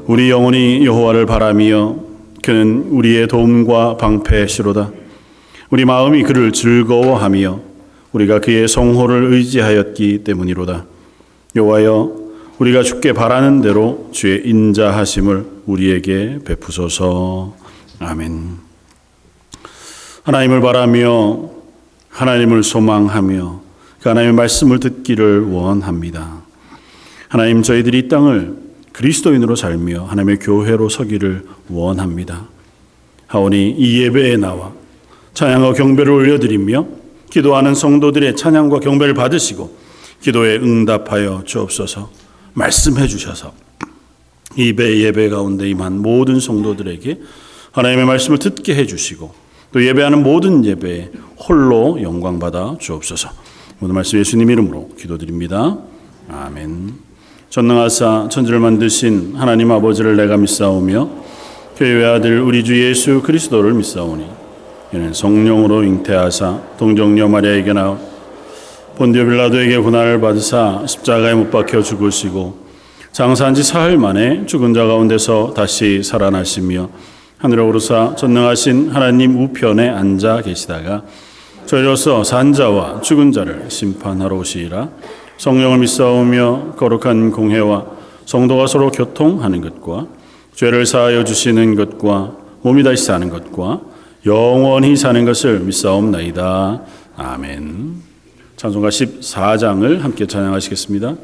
우리 영혼이 여호와를 바라며 그는 우리의 도움과 방패시로다. 우리 마음이 그를 즐거워하며 우리가 그의 성호를 의지하였기 때문이로다. 여호와여, 우리가 주께 바라는 대로 주의 인자하심을 우리에게 베푸소서. 아멘. 하나님을 바라며 하나님을 소망하며 그 하나님의 말씀을 듣기를 원합니다. 하나님, 저희들이 이 땅을 그리스도인으로 살며 하나님의 교회로 서기를 원합니다. 하오니 이 예배에 나와 찬양과 경배를 올려드리며 기도하는 성도들의 찬양과 경배를 받으시고 기도에 응답하여 주옵소서. 말씀해 주셔서 예배 가운데 임한 모든 성도들에게 하나님의 말씀을 듣게 해주시고 또 예배하는 모든 예배에 홀로 영광받아 주옵소서. 모든 말씀 예수님 이름으로 기도드립니다. 아멘. 전능하사 천지를 만드신 하나님 아버지를 내가 믿사오며 교회의 아들 우리 주 예수 그리스도를 믿사오니 이는 성령으로 잉태하사 동정녀 마리아에게 나와 본디오 빌라도에게 고난을 받으사 십자가에 못 박혀 죽으시고 장사한 지 사흘 만에 죽은 자 가운데서 다시 살아나시며 하늘에 오르사 전능하신 하나님 우편에 앉아 계시다가 저희로서 산 자와 죽은 자를 심판하러 오시리라. 성령을 믿사오며 거룩한 공회와 성도가 서로 교통하는 것과 죄를 사하여 주시는 것과 몸이 다시 사는 것과 영원히 사는 것을 믿사옵나이다. 아멘. 찬송가 14장을 함께 찬양하시겠습니다.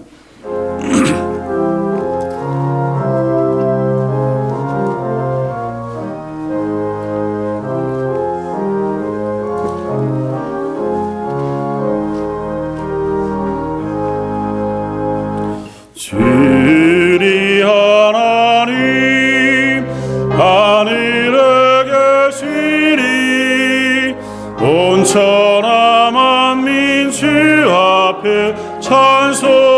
주리 하나님 하늘에 계시리 온천하 만민 주 앞에 찬송하네.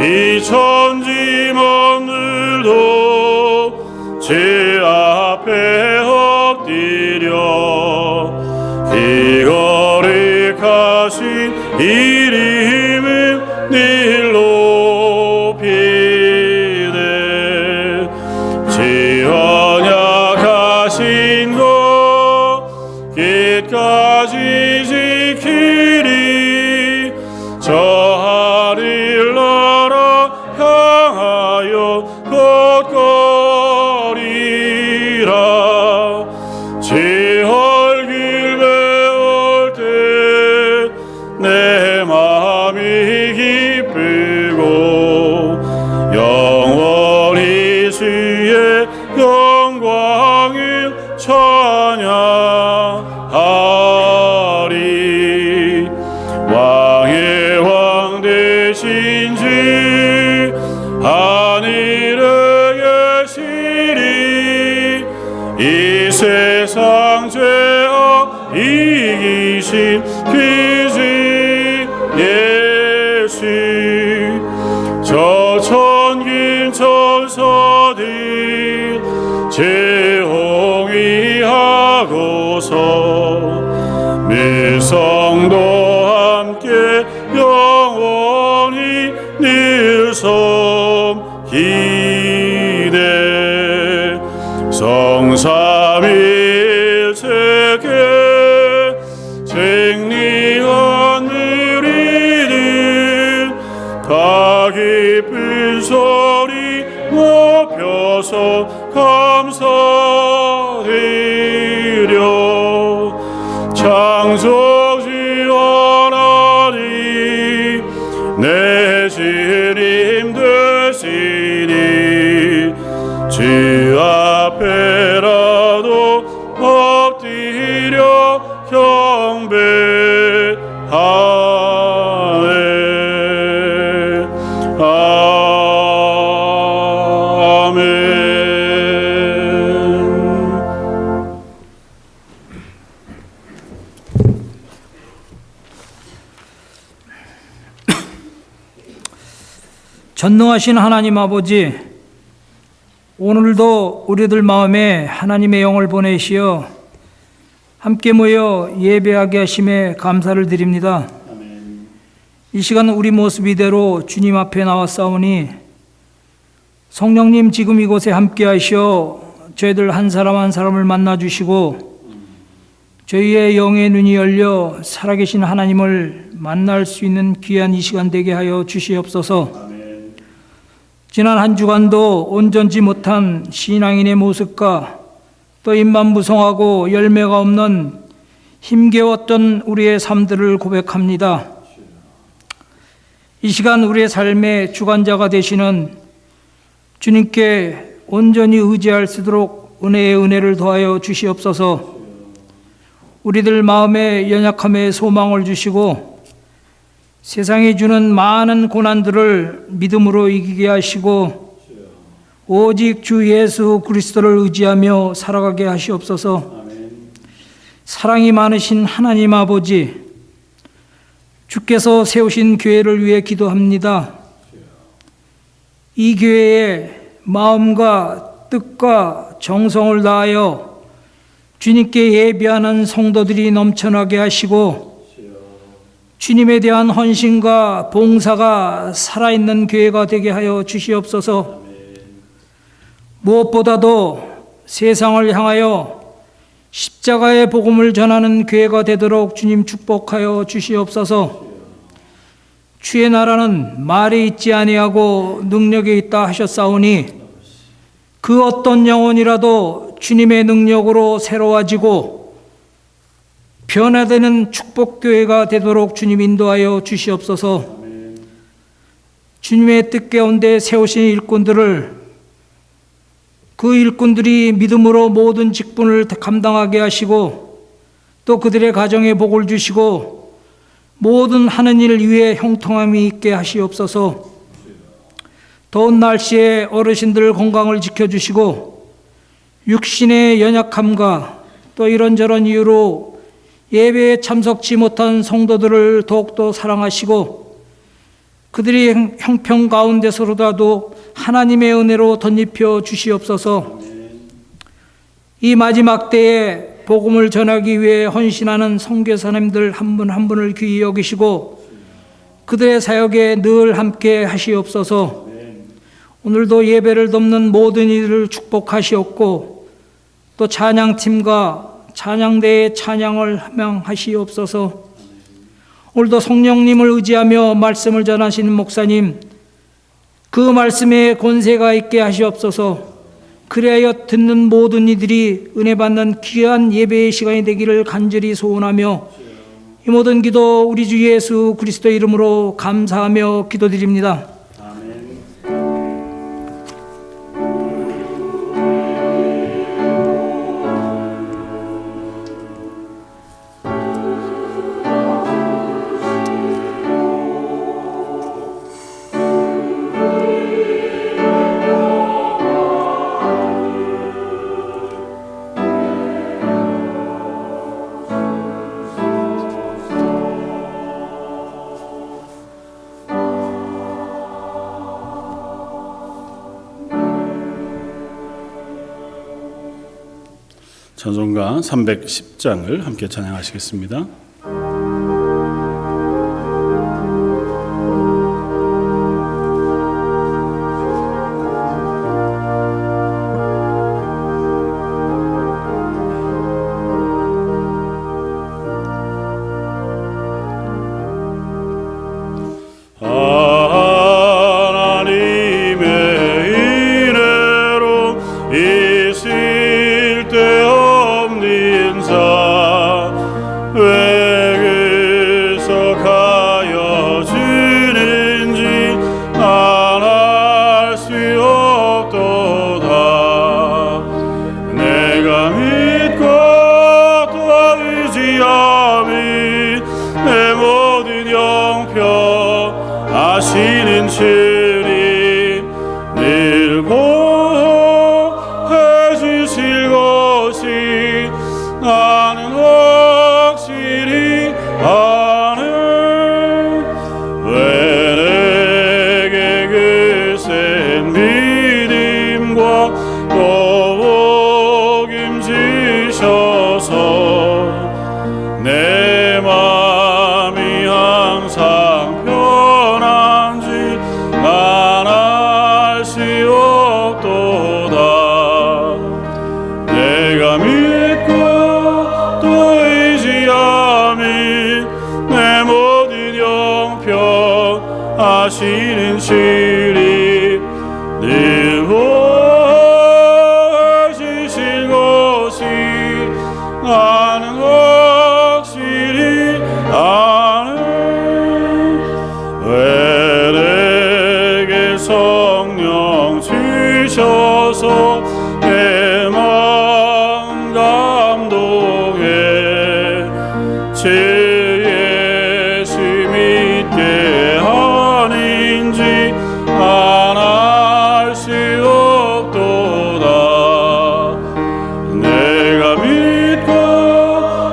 이 천지 만물도 제 앞에 엎드려 기거룩하신 이름을 늘 높이네. 지 언약하신 것 끝까지 지키리. 저 하늘 나라 향하여 걷거리라. 제 얼굴 배울 때 내 마음이 기쁘고 영원히 주의 영광을 찬양하리. 왕의 왕 되신 주 하늘에 계시리. 이 세상 죄악 이기신 그주 예수. 저 천군 천사들 제홍위하고서 밀성도 함께 영원히 늘 섬기네. 성삼일체계 생리한 누리들 다 기쁜 소리 높여서 감사드려. 창조주 하나님 내 주님 되시니 주 앞에라도 엎드려 경배하네. 전능하신 하나님 아버지, 오늘도 우리들 마음에 하나님의 영을 보내시어 함께 모여 예배하게 하심에 감사를 드립니다. 이 시간 우리 모습 이대로 주님 앞에 나왔사오니 성령님 지금 이곳에 함께 하시어 저희들 한 사람 한 사람을 만나 주시고 저희의 영의 눈이 열려 살아계신 하나님을 만날 수 있는 귀한 이 시간 되게 하여 주시옵소서. 지난 한 주간도 온전치 못한 신앙인의 모습과 또 입만무성하고 열매가 없는 힘겨웠던 우리의 삶들을 고백합니다. 이 시간 우리의 삶의 주관자가 되시는 주님께 온전히 의지할 수 있도록 은혜의 은혜를 더하여 주시옵소서. 우리들 마음에 연약함에 소망을 주시고 세상이 주는 많은 고난들을 믿음으로 이기게 하시고 오직 주 예수 그리스도를 의지하며 살아가게 하시옵소서. 사랑이 많으신 하나님 아버지, 주께서 세우신 교회를 위해 기도합니다. 이 교회에 마음과 뜻과 정성을 다하여 주님께 예배하는 성도들이 넘쳐나게 하시고 주님에 대한 헌신과 봉사가 살아있는 교회가 되게 하여 주시옵소서. 무엇보다도 세상을 향하여 십자가의 복음을 전하는 교회가 되도록 주님 축복하여 주시옵소서. 주의 나라는 말에 있지 아니하고 능력에 있다 하셨사오니 그 어떤 영혼이라도 주님의 능력으로 새로워지고 변화되는 축복교회가 되도록 주님 인도하여 주시옵소서. 주님의 뜻 가운데 세우신 일꾼들을 그 일꾼들이 믿음으로 모든 직분을 감당하게 하시고 또 그들의 가정에 복을 주시고 모든 하는 일 위에 형통함이 있게 하시옵소서. 더운 날씨에 어르신들 건강을 지켜주시고 육신의 연약함과 또 이런저런 이유로 예배에 참석치 못한 성도들을 더욱더 사랑하시고 그들이 형편 가운데서라도 하나님의 은혜로 덧입혀 주시옵소서. 이 마지막 때에 복음을 전하기 위해 헌신하는 선교사님들 한 분 한 분을 귀히 여기시고 그들의 사역에 늘 함께 하시옵소서. 오늘도 예배를 돕는 모든 이들을 축복하시옵고 또 찬양팀과 찬양대의 찬양을 함양하시옵소서. 오늘도 성령님을 의지하며 말씀을 전하시는 목사님, 그 말씀에 권세가 있게 하시옵소서. 그리하여 듣는 모든 이들이 은혜 받는 귀한 예배의 시간이 되기를 간절히 소원하며 이 모든 기도 우리 주 예수 그리스도 이름으로 감사하며 기도드립니다. 찬송가 310장을 함께 찬양하시겠습니다. 아시는 주님 늘 보호해 주실 것이 나는 확실히 아네. 왜 내게 그 센 믿음과 또 복임 주셔서 내 맘이 항상 하시는 시리 늘 보여주실 것이 나는 확실히 아네. 왜 내게 성령 주셔서 내 마음 감동해 제 예수 믿게 하는지 안 알 수 없도다. 내가 믿고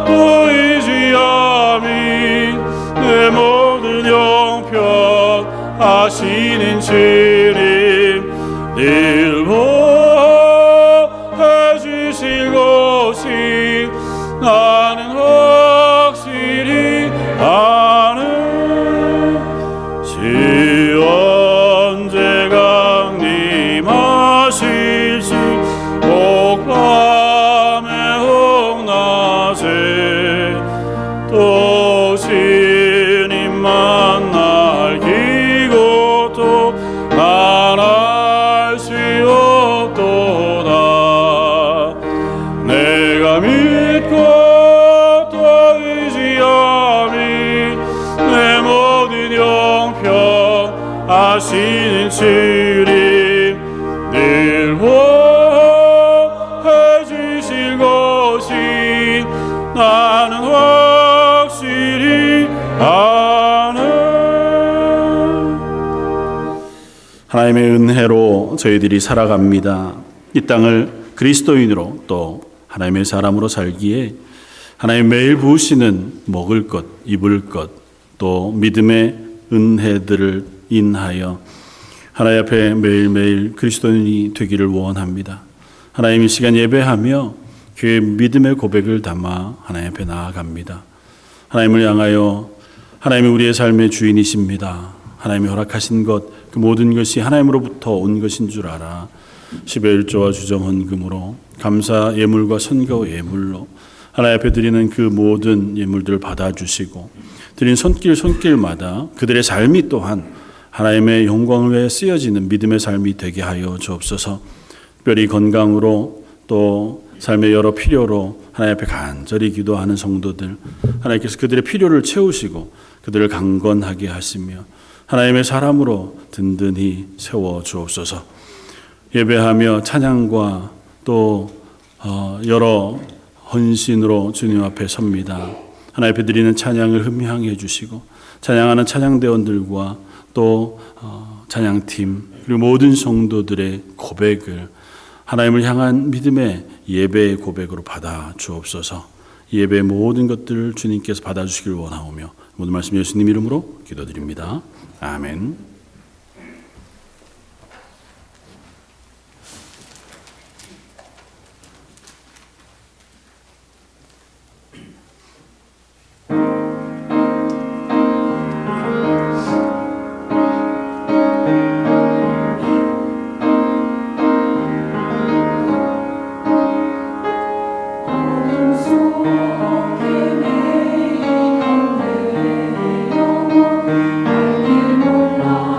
또 의지함이 내 모든 형편 하시는 주님 늘 보여주실 것이 나는 확실히 아네. 주 언제 강림하실지 혹 밤에 혹 낮에 또 주님 만날 기고도 난 알 수 없도다. 내가 믿고 또 의지함이 내 모든 형편 하시는 주님 늘 보여주실 것이 나는 확실히 아네. 하나님의 은혜로 저희들이 살아갑니다. 이 땅을 그리스도인으로 또 하나님의 사람으로 살기에 하나님 매일 부으시는 먹을 것, 입을 것, 또 믿음의 은혜들을 인하여 하나님 앞에 매일매일 그리스도인이 되기를 원합니다. 하나님 이 시간 예배하며 그 믿음의 고백을 담아 하나님 앞에 나아갑니다. 하나님을 향하여 하나님이 우리의 삶의 주인이십니다. 하나님이 허락하신 것 그 모든 것이 하나님으로부터 온 것인 줄 알아 10의 1조와 주정헌금으로 감사 예물과 선거 예물로 하나님 앞에 드리는 그 모든 예물들을 받아주시고 드린 손길마다 그들의 삶이 또한 하나님의 영광을 위해 쓰여지는 믿음의 삶이 되게 하여 주옵소서. 특별히 건강으로 또 삶의 여러 필요로 하나님 앞에 간절히 기도하는 성도들 하나님께서 그들의 필요를 채우시고 그들을 강건하게 하시며 하나님의 사람으로 든든히 세워 주옵소서. 예배하며 찬양과 또 여러 헌신으로 주님 앞에 섭니다. 하나님 앞에 드리는 찬양을 흠향해 주시고 찬양하는 찬양대원들과 또 찬양팀 그리고 모든 성도들의 고백을 하나님을 향한 믿음의 예배의 고백으로 받아 주옵소서. 예배의 모든 것들을 주님께서 받아주시길 원하오며 모든 말씀 예수님 이름으로 기도드립니다. 아멘. 속에 매일 내 영혼 알길 몰라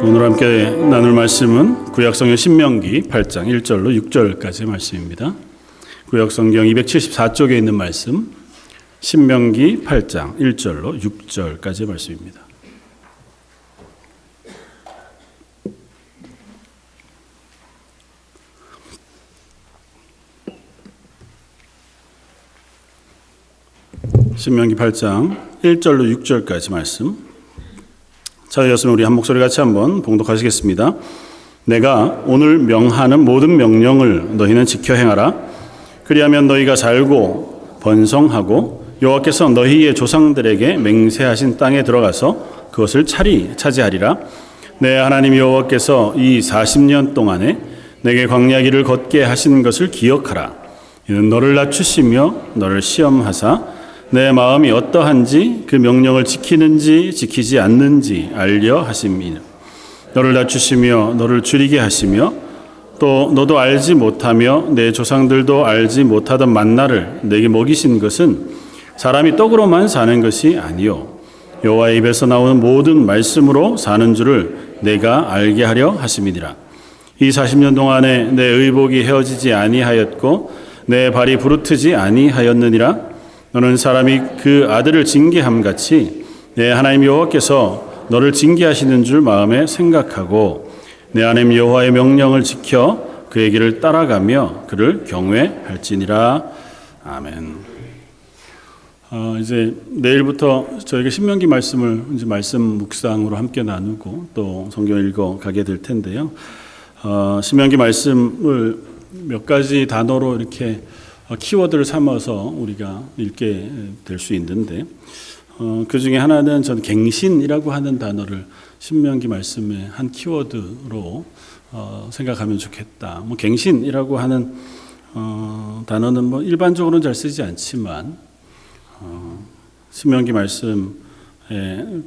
오늘 함께 나눌 말씀은 구약성경 신명기 8장 1절로 6절까지의 말씀입니다. 구약성경 274쪽에 있는 말씀, 신명기 8장 1절로 6절까지의 말씀입니다. 신명기 8장 1절로 6절까지 말씀. 저희였으면 우리 한 목소리 같이 한번 봉독하시겠습니다. 내가 오늘 명하는 모든 명령을 너희는 지켜 행하라. 그리하면 너희가 살고 번성하고 여호와께서 너희의 조상들에게 맹세하신 땅에 들어가서 그것을 차지하리라. 내 하나님 여호와께서 이 40년 동안에 내게 광야 길을 걷게 하신 것을 기억하라. 이는 너를 낮추시며 너를 시험하사 내 마음이 어떠한지 그 명령을 지키는지 지키지 않는지 알려 하심이니라. 너를 낮추시며 너를 줄이게 하시며 또 너도 알지 못하며 내 조상들도 알지 못하던 만나를 내게 먹이신 것은 사람이 떡으로만 사는 것이 아니요 여호와의 입에서 나오는 모든 말씀으로 사는 줄을 내가 알게 하려 하심이니라. 이 40년 동안에 내 의복이 헤어지지 아니하였고 내 발이 부르트지 아니하였느니라. 너는 사람이 그 아들을 징계함 같이 내 하나님 여호와께서 너를 징계하시는 줄 마음에 생각하고 내 하나님 여호와의 명령을 지켜 그의 길을 따라가며 그를 경외할지니라. 아멘. 이제 내일부터 저희가 신명기 말씀을 이제 말씀 묵상으로 함께 나누고 또 성경 읽어 가게 될 텐데요. 신명기 말씀을 몇 가지 단어로 이렇게 키워드를 삼아서 우리가 읽게 될 수 있는데 그 중에 하나는 전 갱신이라고 하는 단어를 신명기 말씀의 한 키워드로 생각하면 좋겠다. 뭐 갱신이라고 하는 단어는 뭐 일반적으로는 잘 쓰지 않지만 신명기 말씀에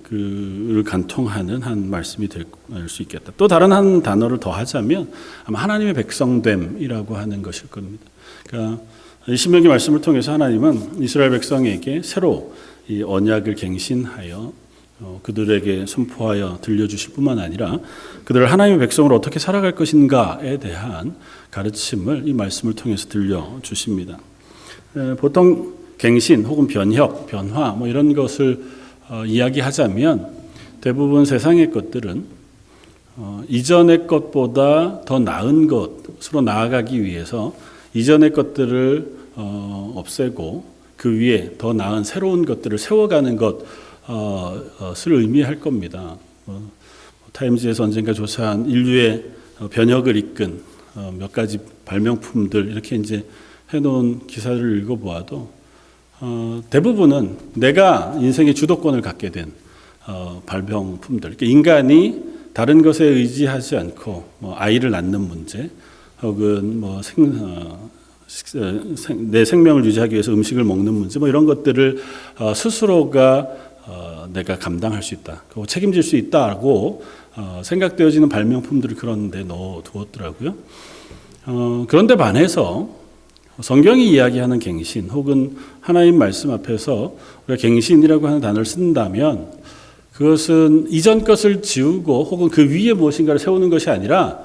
그를 간통하는 한 말씀이 될 수 있겠다. 또 다른 한 단어를 더 하자면 아마 하나님의 백성됨이라고 하는 것일 겁니다. 그러니까 이 신명기 말씀을 통해서 하나님은 이스라엘 백성에게 새로 이 언약을 갱신하여 그들에게 선포하여 들려주실 뿐만 아니라 그들을 하나님의 백성으로 어떻게 살아갈 것인가에 대한 가르침을 이 말씀을 통해서 들려주십니다. 보통 갱신 혹은 변혁, 변화 뭐 이런 것을 이야기하자면 대부분 세상의 것들은 이전의 것보다 더 나은 것으로 나아가기 위해서 이전의 것들을 없애고 그 위에 더 나은 새로운 것들을 세워가는 것을 의미할 겁니다. 타임즈에서 언젠가 조사한 인류의 변혁을 이끈 몇 가지 발명품들 이렇게 이제 해놓은 기사를 읽어보아도 대부분은 내가 인생의 주도권을 갖게 된 발명품들, 그러니까 인간이 다른 것에 의지하지 않고 뭐 아이를 낳는 문제, 혹은 뭐 내 생명을 유지하기 위해서 음식을 먹는 문제, 뭐 이런 것들을 스스로가 내가 감당할 수 있다, 책임질 수 있다고 생각되어지는 발명품들을 그런 데 넣어두었더라고요. 그런데 반해서 성경이 이야기하는 갱신 혹은 하나님 말씀 앞에서 우리가 갱신이라고 하는 단어를 쓴다면 그것은 이전 것을 지우고 혹은 그 위에 무엇인가를 세우는 것이 아니라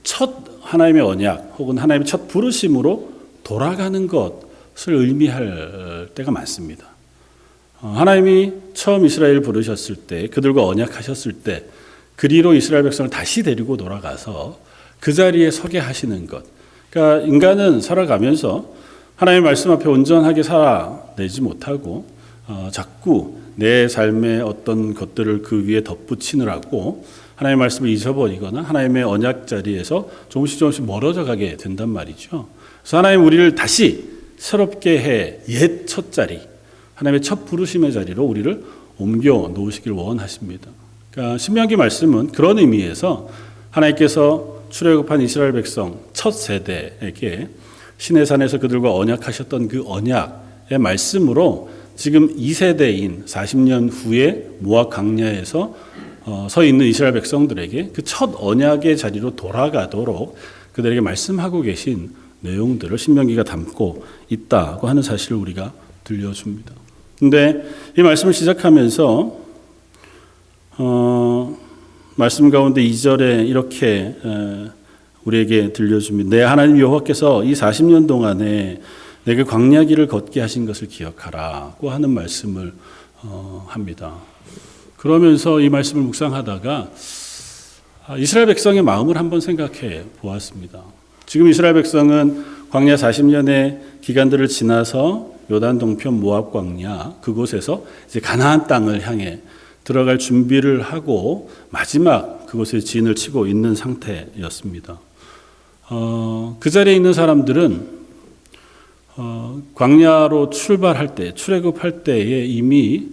첫 하나님의 언약 혹은 하나님의 첫 부르심으로 돌아가는 것을 의미할 때가 많습니다. 하나님이 처음 이스라엘을 부르셨을 때 그들과 언약하셨을 때 그리로 이스라엘 백성을 다시 데리고 돌아가서 그 자리에 서게 하시는 것. 그러니까 인간은 살아가면서 하나님의 말씀 앞에 온전하게 살아내지 못하고 자꾸 내 삶의 어떤 것들을 그 위에 덧붙이느라고 하나님의 말씀을 잊어버리거나 하나님의 언약 자리에서 조금씩 멀어져 가게 된단 말이죠. 그래서 하나님 우리를 다시 새롭게 해 옛 첫 자리, 하나님의 첫 부르심의 자리로 우리를 옮겨 놓으시길 원하십니다. 그러니까 신명기 말씀은 그런 의미에서 하나님께서 출애굽한 이스라엘 백성 첫 세대에게 시내산에서 그들과 언약하셨던 그 언약의 말씀으로 지금 2세대인 40년 후에 모압 광야에서 서 있는 이스라엘 백성들에게 그 첫 언약의 자리로 돌아가도록 그들에게 말씀하고 계신 내용들을 신명기가 담고 있다고 하는 사실을 우리가 들려줍니다. 그런데 이 말씀을 시작하면서 말씀 가운데 2절에 이렇게 우리에게 들려줍니다. 내 하나님 여호와께서 이 40년 동안에 내게 광야 길을 걷게 하신 것을 기억하라고 하는 말씀을 합니다. 그러면서 이 말씀을 묵상하다가 이스라엘 백성의 마음을 한번 생각해 보았습니다. 지금 이스라엘 백성은 광야 40년의 기간들을 지나서 요단 동편 모압 광야 그곳에서 이제 가나안 땅을 향해 들어갈 준비를 하고 마지막 그곳에 진을 치고 있는 상태였습니다. 그 자리에 있는 사람들은 광야로 출발할 때, 출애굽할 때에 이미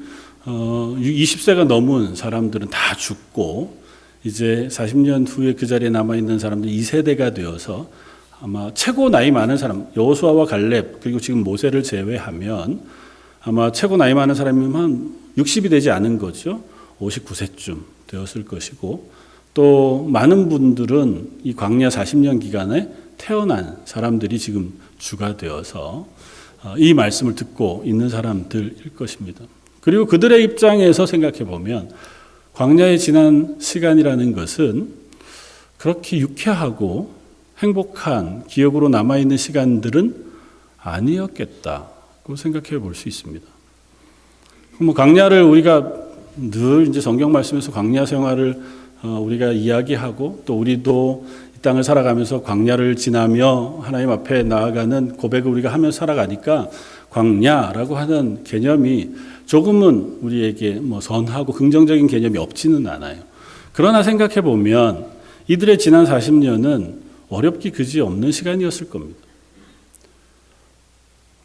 20세가 넘은 사람들은 다 죽고 이제 40년 후에 그 자리에 남아있는 사람들 2세대가 되어서 아마 최고 나이 많은 사람, 여호수아와 갈렙 그리고 지금 모세를 제외하면 아마 최고 나이 많은 사람이면 한 60이 되지 않은 거죠. 59세쯤 되었을 것이고 또 많은 분들은 이 광야 40년 기간에 태어난 사람들이 지금 주가 되어서 이 말씀을 듣고 있는 사람들일 것입니다. 그리고 그들의 입장에서 생각해 보면 광야에 지난 시간이라는 것은 그렇게 유쾌하고 행복한 기억으로 남아있는 시간들은 아니었겠다고 생각해 볼 수 있습니다. 광야를 우리가 늘 이제 성경 말씀에서 광야 생활을 우리가 이야기하고 또 우리도 이 땅을 살아가면서 광야를 지나며 하나님 앞에 나아가는 고백을 우리가 하며 살아가니까 광야라고 하는 개념이 조금은 우리에게 선하고 긍정적인 개념이 없지는 않아요. 그러나 생각해 보면 이들의 지난 40년은 어렵기 그지없는 시간이었을 겁니다.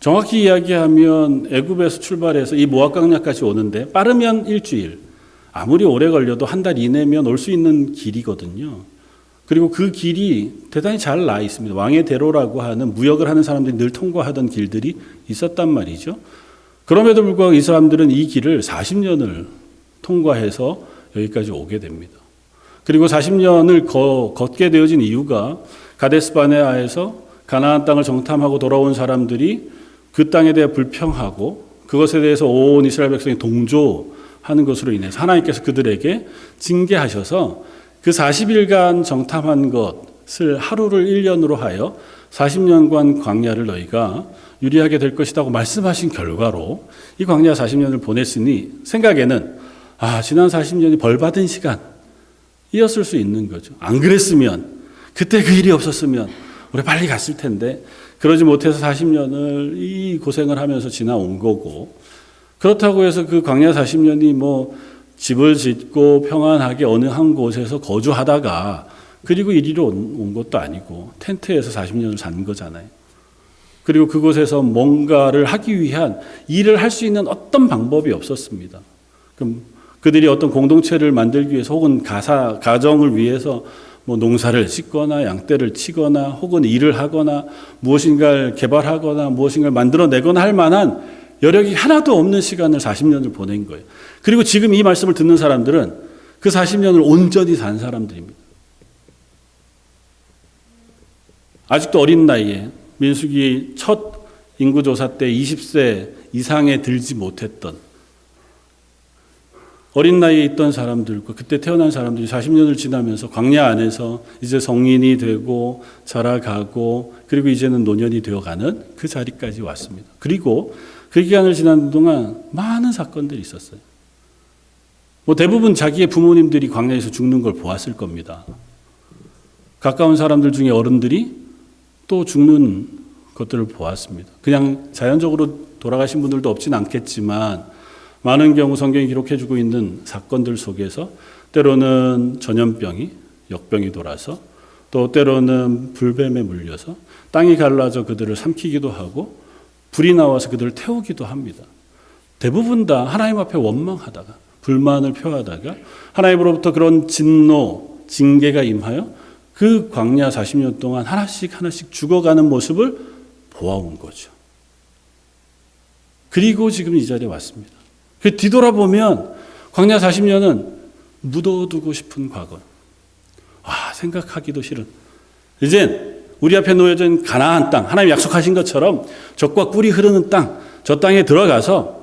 정확히 이야기하면 애굽에서 출발해서 이 모압 광야까지 오는데 빠르면 일주일, 아무리 오래 걸려도 한 달 이내면 올 수 있는 길이거든요. 그리고 그 길이 대단히 잘 나 있습니다. 왕의 대로라고 하는 무역을 하는 사람들이 늘 통과하던 길들이 있었단 말이죠. 그럼에도 불구하고 이 사람들은 이 길을 40년을 통과해서 여기까지 오게 됩니다. 그리고 40년을 걷게 되어진 이유가 가데스 바네아에서 가나안 땅을 정탐하고 돌아온 사람들이 그 땅에 대해 불평하고 그것에 대해서 온 이스라엘 백성이 동조하는 것으로 인해서 하나님께서 그들에게 징계하셔서 그 40일간 정탐한 것을 하루를 1년으로 하여 40년간 광야를 너희가 유리하게 될 것이라고 말씀하신 결과로 이 광야 40년을 보냈으니 생각에는 지난 40년이 벌받은 시간이었을 수 있는 거죠. 안 그랬으면 그때 그 일이 없었으면 우리 빨리 갔을 텐데 그러지 못해서 40년을 이 고생을 하면서 지나온 거고 그렇다고 해서 그 광야 40년이 집을 짓고 평안하게 어느 한 곳에서 거주하다가 그리고 이리로 온 것도 아니고 텐트에서 40년을 산 거잖아요. 그리고 그곳에서 뭔가를 하기 위한 일을 할 수 있는 어떤 방법이 없었습니다. 그럼 그들이 어떤 공동체를 만들기 위해서 혹은 가정을 위해서 농사를 짓거나 양떼를 치거나 혹은 일을 하거나 무엇인가를 개발하거나 무엇인가를 만들어내거나 할 만한 여력이 하나도 없는 시간을 40년을 보낸 거예요. 그리고 지금 이 말씀을 듣는 사람들은 그 40년을 온전히 산 사람들입니다. 아직도 어린 나이에 민수기 첫 인구조사 때 20세 이상에 들지 못했던 어린 나이에 있던 사람들과 그때 태어난 사람들이 40년을 지나면서 광야 안에서 이제 성인이 되고 자라가고 그리고 이제는 노년이 되어가는 그 자리까지 왔습니다. 그리고 그 기간을 지나는 동안 많은 사건들이 있었어요. 대부분 자기의 부모님들이 광야에서 죽는 걸 보았을 겁니다. 가까운 사람들 중에 어른들이 또 죽는 것들을 보았습니다. 그냥 자연적으로 돌아가신 분들도 없진 않겠지만 많은 경우 성경이 기록해주고 있는 사건들 속에서 때로는 전염병이 역병이 돌아서 또 때로는 불뱀에 물려서 땅이 갈라져 그들을 삼키기도 하고 불이 나와서 그들을 태우기도 합니다. 대부분 다 하나님 앞에 원망하다가 불만을 표하다가 하나님으로부터 그런 진노, 징계가 임하여 그 광야 40년 동안 하나씩 죽어가는 모습을 보아온 거죠. 그리고 지금 이 자리에 왔습니다. 뒤돌아보면 광야 40년은 묻어두고 싶은 과거. 생각하기도 싫은. 이젠 우리 앞에 놓여진 가나안 땅, 하나님 약속하신 것처럼 젖과 꿀이 흐르는 땅, 저 땅에 들어가서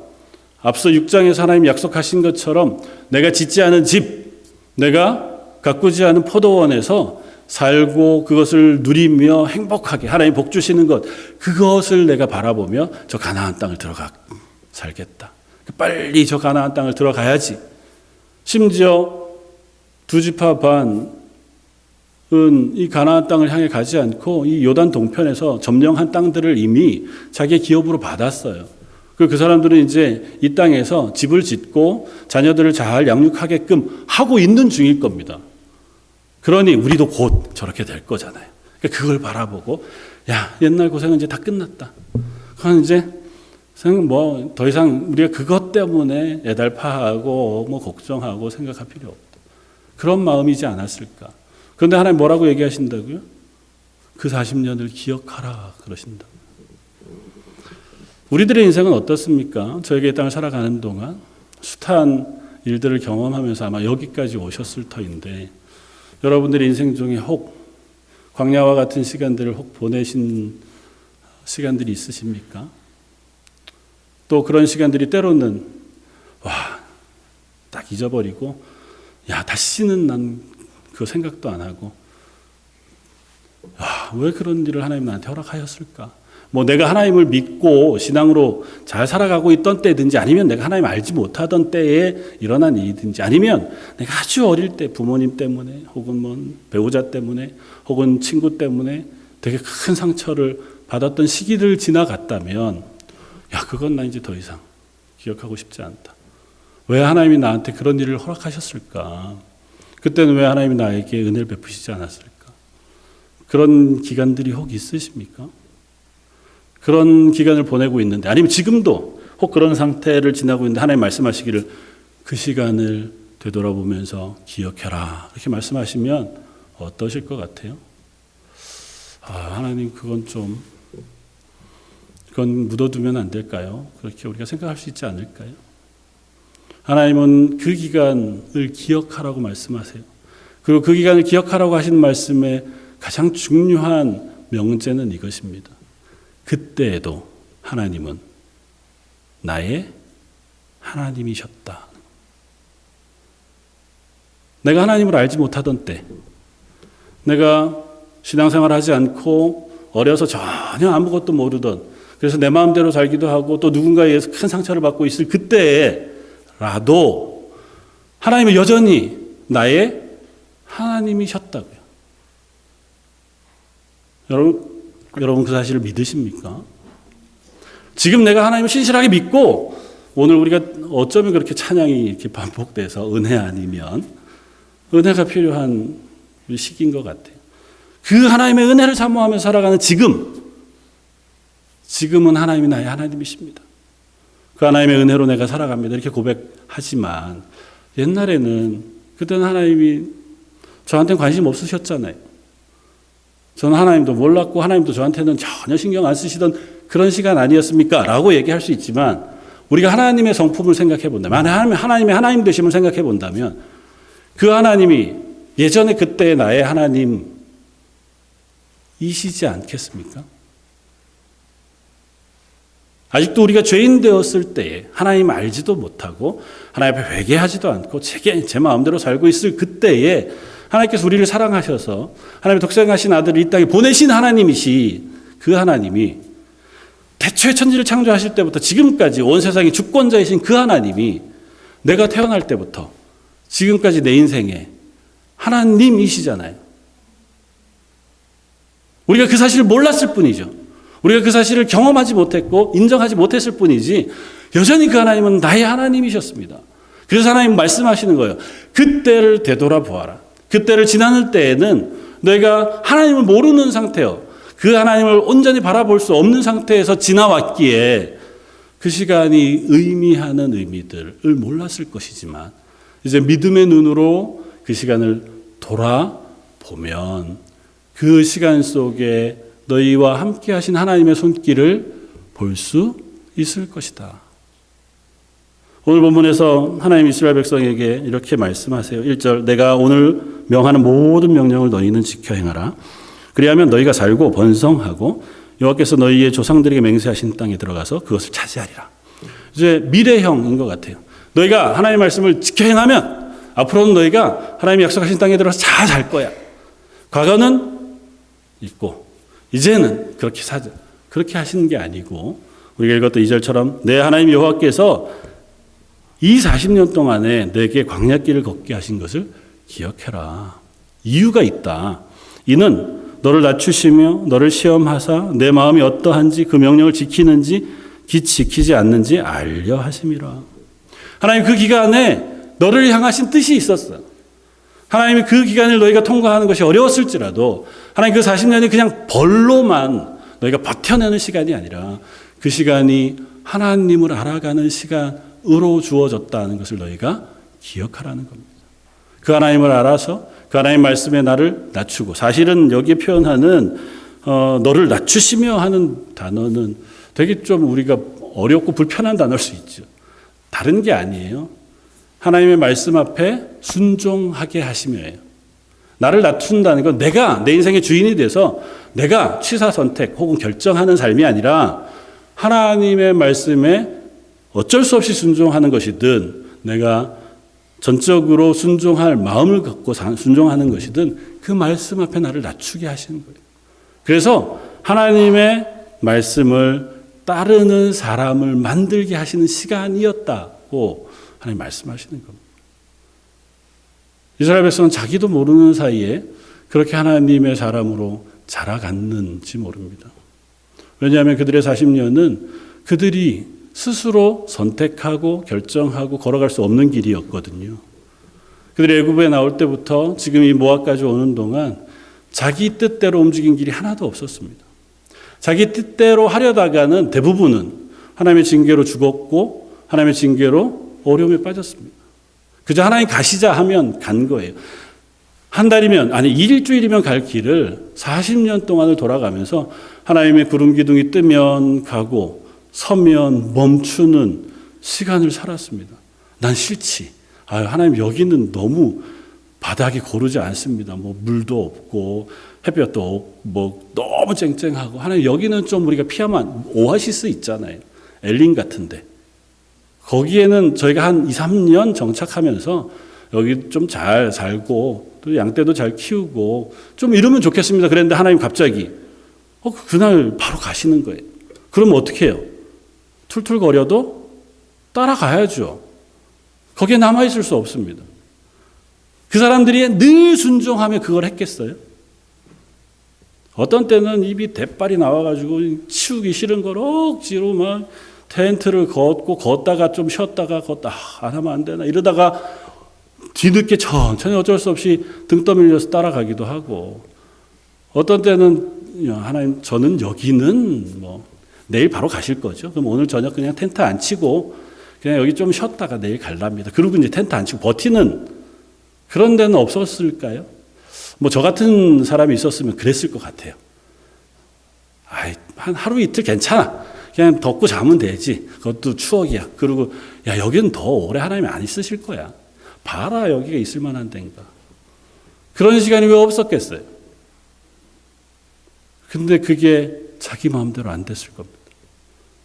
앞서 6장에서 하나님 약속하신 것처럼 내가 짓지 않은 집, 내가 가꾸지 않은 포도원에서 살고 그것을 누리며 행복하게 하나님 복 주시는 것, 그것을 내가 바라보며 저 가나안 땅을 들어가 살겠다. 빨리 저 가나안 땅을 들어가야지. 심지어 두 지파 반은 이 가나안 땅을 향해 가지 않고 이 요단 동편에서 점령한 땅들을 이미 자기의 기업으로 받았어요. 그 사람들은 이제 이 땅에서 집을 짓고 자녀들을 잘 양육하게끔 하고 있는 중일 겁니다. 그러니 우리도 곧 저렇게 될 거잖아요. 그걸 바라보고 야, 옛날 고생은 이제 다 끝났다. 그건 이제 뭐 더 이상 우리가 그것 때문에 애달파하고 뭐 걱정하고 생각할 필요 없다. 그런 마음이지 않았을까. 그런데 하나님 뭐라고 얘기하신다고요? 그 40년을 기억하라 그러신다. 우리들의 인생은 어떻습니까? 저에게 이 땅을 살아가는 동안 숱한 일들을 경험하면서 아마 여기까지 오셨을 터인데, 여러분들의 인생 중에 혹 광야와 같은 시간들을 혹 보내신 시간들이 있으십니까? 또 그런 시간들이 때로는 딱 잊어버리고 야, 다시는 난 그 생각도 안 하고 왜 그런 일을 하나님 나한테 허락하였을까? 뭐 내가 하나님을 믿고 신앙으로 잘 살아가고 있던 때든지, 아니면 내가 하나님 알지 못하던 때에 일어난 일이든지, 아니면 내가 아주 어릴 때 부모님 때문에 혹은 뭐 배우자 때문에 혹은 친구 때문에 되게 큰 상처를 받았던 시기를 지나갔다면, 야, 그건 나 이제 더 이상 기억하고 싶지 않다. 왜 하나님이 나한테 그런 일을 허락하셨을까? 그때는 왜 하나님이 나에게 은혜를 베푸시지 않았을까? 그런 기간들이 혹 있으십니까? 그런 기간을 보내고 있는데, 아니면 지금도 혹 그런 상태를 지나고 있는데 하나님 말씀하시기를 그 시간을 되돌아보면서 기억해라 이렇게 말씀하시면 어떠실 것 같아요? 하나님 그건 묻어두면 안 될까요? 그렇게 우리가 생각할 수 있지 않을까요? 하나님은 그 기간을 기억하라고 말씀하세요. 그리고 그 기간을 기억하라고 하신 말씀의 가장 중요한 명제는 이것입니다. 그때에도 하나님은 나의 하나님이셨다. 내가 하나님을 알지 못하던 때, 내가 신앙생활 하지 않고 어려서 전혀 아무것도 모르던, 그래서 내 마음대로 살기도 하고 또 누군가에 의해서 큰 상처를 받고 있을 그때라도 하나님은 여전히 나의 하나님이셨다고요. 여러분 그 사실을 믿으십니까? 지금 내가 하나님을 신실하게 믿고, 오늘 우리가 어쩌면 그렇게 찬양이 이렇게 반복돼서 은혜 아니면 은혜가 필요한 시기인 것 같아요. 그 하나님의 은혜를 사모하면서 살아가는 지금은 하나님이 나의 하나님이십니다. 그 하나님의 은혜로 내가 살아갑니다. 이렇게 고백하지만, 옛날에는 그때는 하나님이 저한테는 관심 없으셨잖아요. 저는 하나님도 몰랐고 하나님도 저한테는 전혀 신경 안 쓰시던 그런 시간 아니었습니까? 라고 얘기할 수 있지만, 우리가 하나님의 성품을 생각해 본다면, 하나님의 하나님 되심을 생각해 본다면, 그 하나님이 예전에 그때의 나의 하나님이시지 않겠습니까? 아직도 우리가 죄인 되었을 때에 하나님 알지도 못하고 하나님 앞에 회개하지도 않고 제 마음대로 살고 있을 그때에 하나님께서 우리를 사랑하셔서 하나님의 독생하신 아들을 이 땅에 보내신 하나님이시, 그 하나님이 태초에 천지를 창조하실 때부터 지금까지 온 세상의 주권자이신 그 하나님이 내가 태어날 때부터 지금까지 내 인생에 하나님이시잖아요. 우리가 그 사실을 몰랐을 뿐이죠. 우리가 그 사실을 경험하지 못했고 인정하지 못했을 뿐이지, 여전히 그 하나님은 나의 하나님이셨습니다. 그래서 하나님 말씀하시는 거예요. 그때를 되돌아보아라. 그때를 지나는 때에는 너희가 하나님을 모르는 상태요, 그 하나님을 온전히 바라볼 수 없는 상태에서 지나왔기에 그 시간이 의미하는 의미들을 몰랐을 것이지만, 이제 믿음의 눈으로 그 시간을 돌아보면 그 시간 속에 너희와 함께 하신 하나님의 손길을 볼 수 있을 것이다. 오늘 본문에서 하나님 이스라엘 백성에게 이렇게 말씀하세요. 1절, 내가 오늘 명하는 모든 명령을 너희는 지켜 행하라. 그리하면 너희가 살고 번성하고 여호와께서 너희의 조상들에게 맹세하신 땅에 들어가서 그것을 차지하리라. 이제 미래형인 것 같아요. 너희가 하나님의 말씀을 지켜 행하면 앞으로는 너희가 하나님이 약속하신 땅에 들어서 잘 살 거야. 과거는 있고 이제는 그렇게 사자. 그렇게 하시는 게 아니고 우리가 읽었던 2절처럼 내 하나님 여호와께서 이 40년 동안에 내게 광야길을 걷게 하신 것을 기억해라. 이유가 있다. 이는 너를 낮추시며 너를 시험하사 내 마음이 어떠한지 그 명령을 지키는지 지키지 않는지 알려 하심이라. 하나님 그 기간에 너를 향하신 뜻이 있었어. 하나님이 그 기간을 너희가 통과하는 것이 어려웠을지라도 하나님 그 40년이 그냥 벌로만 너희가 버텨내는 시간이 아니라 그 시간이 하나님을 알아가는 시간으로 주어졌다는 것을 너희가 기억하라는 겁니다. 그 하나님을 알아서 그 하나님 말씀에 나를 낮추고, 사실은 여기에 표현하는 너를 낮추시며 하는 단어는 되게 좀 우리가 어렵고 불편한 단어일 수 있죠. 다른 게 아니에요. 하나님의 말씀 앞에 순종하게 하시며예요. 나를 낮춘다는 건 내가 내 인생의 주인이 돼서 내가 취사 선택 혹은 결정하는 삶이 아니라 하나님의 말씀에 어쩔 수 없이 순종하는 것이든 내가 전적으로 순종할 마음을 갖고 순종하는 것이든 그 말씀 앞에 나를 낮추게 하시는 거예요. 그래서 하나님의 말씀을 따르는 사람을 만들게 하시는 시간이었다고 하나님 말씀하시는 겁니다. 이스라엘 백성은 자기도 모르는 사이에 그렇게 하나님의 사람으로 자라갔는지 모릅니다. 왜냐하면 그들의 40년은 그들이 스스로 선택하고 결정하고 걸어갈 수 없는 길이었거든요. 그들이 애굽에 나올 때부터 지금 이 모압까지 오는 동안 자기 뜻대로 움직인 길이 하나도 없었습니다. 자기 뜻대로 하려다가는 대부분은 하나님의 징계로 죽었고 하나님의 징계로 어려움에 빠졌습니다. 그저 하나님 가시자 하면 간 거예요. 한 달이면, 아니 일주일이면 갈 길을 40년 동안을 돌아가면서 하나님의 구름 기둥이 뜨면 가고 서면 멈추는 시간을 살았습니다. 난 싫지. 하나님 여기는 너무 바닥이 고르지 않습니다. 뭐 물도 없고 햇볕도 없고 너무 쨍쨍하고, 하나님 여기는 좀 우리가 피하면 오아시스 있잖아요. 엘린 같은데. 거기에는 저희가 한 2, 3년 정착하면서 여기 좀 잘 살고 또 양떼도 잘 키우고 좀 이러면 좋겠습니다. 그랬는데 하나님 갑자기 그날 바로 가시는 거예요. 그러면 어떻게 해요? 툴툴거려도 따라가야죠. 거기에 남아있을 수 없습니다. 그 사람들이 늘 순종하며 그걸 했겠어요? 어떤 때는 입이 대빨이 나와가지고 치우기 싫은 걸 억지로 막 텐트를 걷다가 좀 쉬었다가 안 하면 안 되나 이러다가 뒤늦게 천천히 어쩔 수 없이 등 떠밀려서 따라가기도 하고, 어떤 때는 하나님 저는 여기는 내일 바로 가실 거죠. 그럼 오늘 저녁 그냥 텐트 안 치고 그냥 여기 좀 쉬었다가 내일 갈랍니다. 그리고 이제 텐트 안 치고 버티는 그런 데는 없었을까요? 저 같은 사람이 있었으면 그랬을 것 같아요. 한 하루 이틀 괜찮아. 그냥 덮고 자면 되지. 그것도 추억이야. 그리고 여기는 더 오래 하나님이 안 있으실 거야. 봐라 여기가 있을 만한 데인가. 그런 시간이 왜 없었겠어요? 근데 그게 자기 마음대로 안 됐을 겁니다.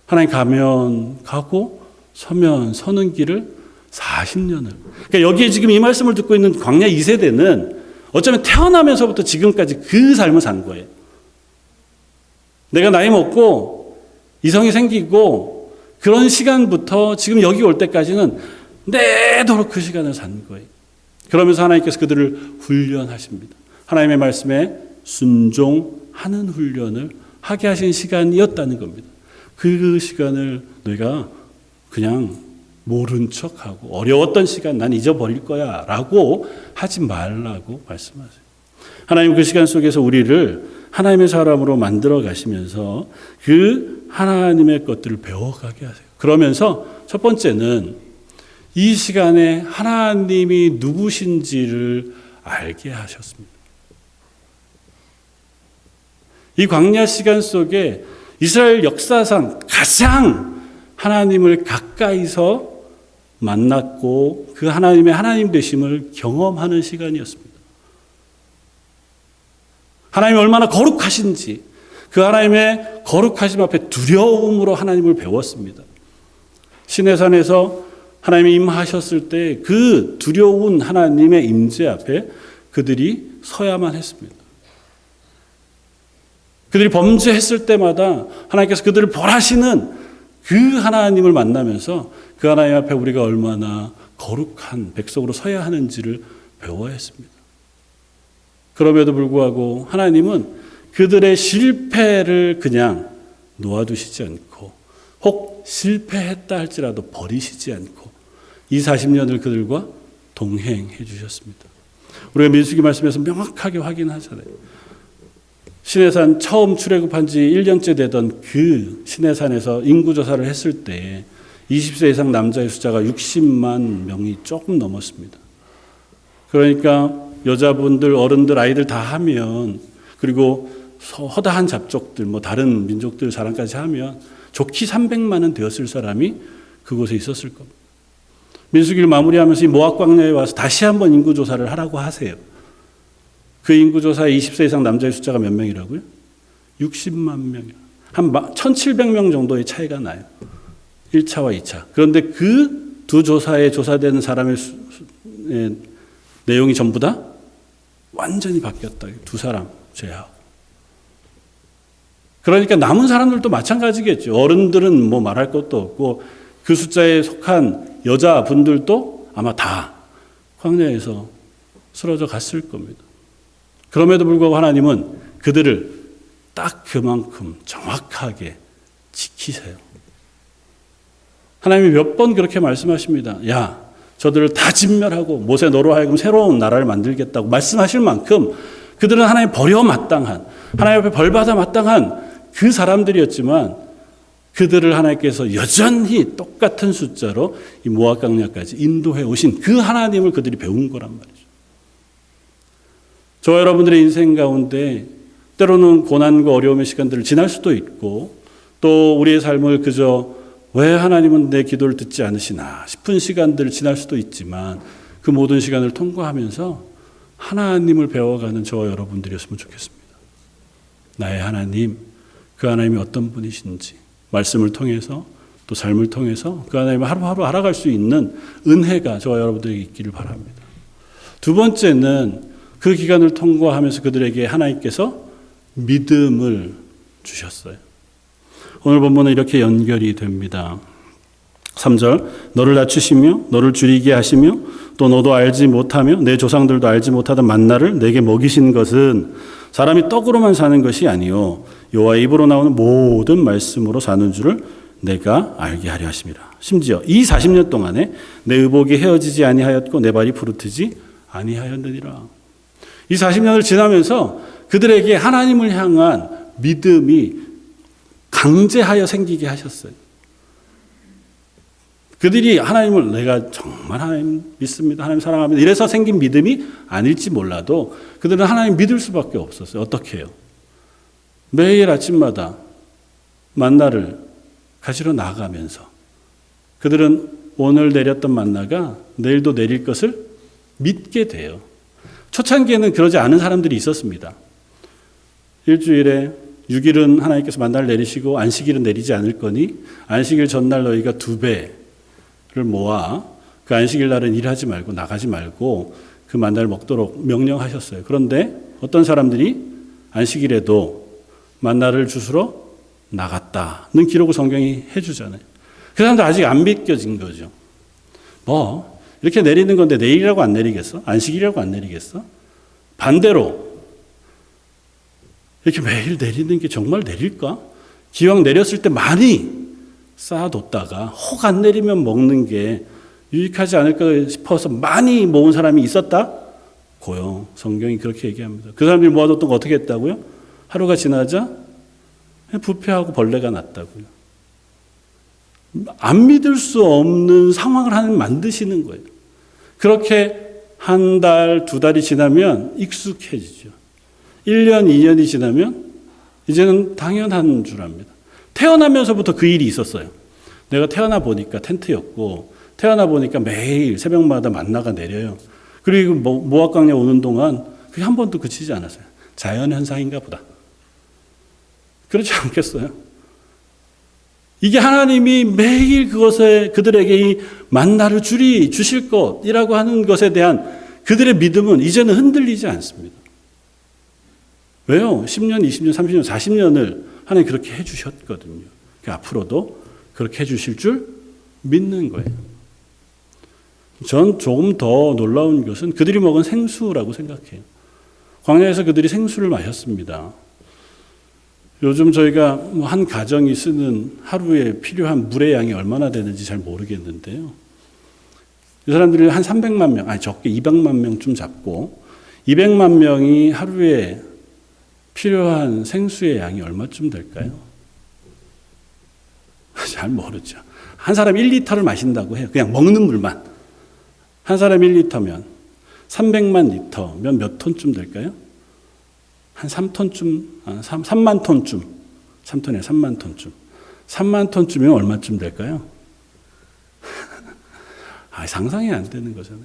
하나님 가면 가고 서면 서는 길을 40년을. 그러니까 여기에 지금 이 말씀을 듣고 있는 광야 2세대는 어쩌면 태어나면서부터 지금까지 그 삶을 산 거예요. 내가 나이 먹고 이성이 생기고 그런 시간부터 지금 여기 올 때까지는 내도록 그 시간을 산 거예요. 그러면서 하나님께서 그들을 훈련하십니다. 하나님의 말씀에 순종하는 훈련을 하게 하신 시간이었다는 겁니다. 그 시간을 너희가 그냥 모른 척하고 어려웠던 시간 난 잊어버릴 거야 라고 하지 말라고 말씀하세요. 하나님 그 시간 속에서 우리를 하나님의 사람으로 만들어 가시면서 그 하나님의 것들을 배워가게 하세요. 그러면서 첫 번째는 이 시간에 하나님이 누구신지를 알게 하셨습니다. 이 광야 시간 속에 이스라엘 역사상 가장 하나님을 가까이서 만났고 그 하나님의 하나님 되심을 경험하는 시간이었습니다. 하나님이 얼마나 거룩하신지 그 하나님의 거룩하심 앞에 두려움으로 하나님을 배웠습니다. 시내산에서 하나님이 임하셨을 때 그 두려운 하나님의 임재 앞에 그들이 서야만 했습니다. 그들이 범죄했을 때마다 하나님께서 그들을 벌하시는 그 하나님을 만나면서 그 하나님 앞에 우리가 얼마나 거룩한 백성으로 서야 하는지를 배워야 했습니다. 그럼에도 불구하고 하나님은 그들의 실패를 그냥 놓아두시지 않고 혹 실패했다 할지라도 버리시지 않고 이 40년을 그들과 동행해 주셨습니다. 우리가 민수기 말씀에서 명확하게 확인하잖아요. 시내산 처음 출애굽한 지 1년째 되던 그 시내산에서 인구조사를 했을 때 20세 이상 남자의 숫자가 60만 명이 조금 넘었습니다. 그러니까 여자분들, 어른들, 아이들 다 하면 그리고 허다한 잡족들, 뭐 다른 민족들 사람까지 하면 좋기 300만은 되었을 사람이 그곳에 있었을 겁니다. 민수기를 마무리하면서 이 모압 광야에 와서 다시 한번 인구조사를 하라고 하세요. 그 인구조사에 20세 이상 남자의 숫자가 몇 명이라고요? 60만 명이요. 한 1700명 정도의 차이가 나요. 1차와 2차. 그런데 그 두 조사에 조사되는 사람의 내용이 전부 다 완전히 바뀌었다. 두 사람 제하고. 그러니까 남은 사람들도 마찬가지겠죠. 어른들은 뭐 말할 것도 없고 그 숫자에 속한 여자분들도 아마 다 광야에서 쓰러져 갔을 겁니다. 그럼에도 불구하고 하나님은 그들을 딱 그만큼 정확하게 지키세요. 하나님이 몇 번 그렇게 말씀하십니다. 야, 저들을 다 진멸하고 모세 너로 하여금 새로운 나라를 만들겠다고 말씀하실 만큼 그들은 하나님 버려 마땅한, 하나님 앞에 벌받아 마땅한 그 사람들이었지만 그들을 하나님께서 여전히 똑같은 숫자로 이 모압 광야까지 인도해 오신 그 하나님을 그들이 배운 거란 말이죠. 저와 여러분들의 인생 가운데 때로는 고난과 어려움의 시간들을 지날 수도 있고 또 우리의 삶을 그저 왜 하나님은 내 기도를 듣지 않으시나 싶은 시간들을 지날 수도 있지만 그 모든 시간을 통과하면서 하나님을 배워가는 저와 여러분들이었으면 좋겠습니다. 나의 하나님, 그 하나님이 어떤 분이신지 말씀을 통해서 또 삶을 통해서 그 하나님을 하루하루 알아갈 수 있는 은혜가 저와 여러분들에게 있기를 바랍니다. 두 번째는 그 기간을 통과하면서 그들에게 하나님께서 믿음을 주셨어요. 오늘 본문은 이렇게 연결이 됩니다. 3절 너를 낮추시며 너를 줄이게 하시며 또 너도 알지 못하며 내 조상들도 알지 못하던 만나를 내게 먹이신 것은 사람이 떡으로만 사는 것이 아니요 여호와의 입으로 나오는 모든 말씀으로 사는 줄을 내가 알게 하려 하심이라. 심지어 이 40년 동안에 내 의복이 헤어지지 아니하였고 내 발이 부르트지 아니하였느니라. 이 40년을 지나면서 그들에게 하나님을 향한 믿음이 강제하여 생기게 하셨어요. 그들이 하나님을 내가 정말 하나님 믿습니다. 하나님 사랑합니다. 이래서 생긴 믿음이 아닐지 몰라도 그들은 하나님 믿을 수밖에 없었어요. 어떻게 해요? 매일 아침마다 만나를 가지러 나가면서 그들은 오늘 내렸던 만나가 내일도 내릴 것을 믿게 돼요. 초창기에는 그러지 않은 사람들이 있었습니다. 일주일에 6일은 하나님께서 만나를 내리시고 안식일은 내리지 않을 거니 안식일 전날 너희가 2배를 모아 그 안식일 날은 일하지 말고 나가지 말고 그 만나를 먹도록 명령하셨어요. 그런데 어떤 사람들이 안식일에도 만나를 주스러 나갔다는 기록을 성경이 해주잖아요. 그 사람들 아직 안 믿겨진 거죠. 뭐 이렇게 내리는 건데 내일이라고 안 내리겠어? 안식일이라고 안 내리겠어? 반대로 이렇게 매일 내리는 게 정말 내릴까? 기왕 내렸을 때 많이 쌓아뒀다가 혹 안 내리면 먹는 게 유익하지 않을까 싶어서 많이 모은 사람이 있었다? 고요. 성경이 그렇게 얘기합니다. 그 사람들이 모아뒀던 거 어떻게 했다고요? 하루가 지나자 부패하고 벌레가 났다고요. 안 믿을 수 없는 상황을 하나님 만드시는 거예요. 그렇게 한 달, 2달이 지나면 익숙해지죠. 1년, 2년이 지나면 이제는 당연한 줄 압니다. 태어나면서부터 그 일이 있었어요. 내가 태어나 보니까 텐트였고 태어나 보니까 매일 새벽마다 만나가 내려요. 그리고 모압 광야 오는 동안 그게 한 번도 그치지 않았어요. 자연현상인가 보다. 그렇지 않겠어요? 이게 하나님이 매일 그들에게 이 만나를 주실 것이라고 하는 것에 대한 그들의 믿음은 이제는 흔들리지 않습니다. 왜요? 10년, 20년, 30년, 40년을 하나님 그렇게 해주셨거든요. 앞으로도 그렇게 해주실 줄 믿는 거예요. 전 조금 더 놀라운 것은 그들이 먹은 생수라고 생각해요. 광야에서 그들이 생수를 마셨습니다. 요즘 저희가 한 가정이 쓰는 하루에 필요한 물의 양이 얼마나 되는지 잘 모르겠는데요. 이 사람들이 한 300만 명, 아니 적게 200만 명쯤 잡고 200만 명이 하루에 필요한 생수의 양이 얼마쯤 될까요? 잘 모르죠. 한 사람 1리터를 마신다고 해요. 그냥 먹는 물만. 한 사람 1리터면 300만 리터면 몇 톤쯤 될까요? 한 3톤쯤, 3만 톤쯤. 3톤에 3만 톤쯤. 3만 톤쯤이면 얼마쯤 될까요? 상상이 안 되는 거잖아요.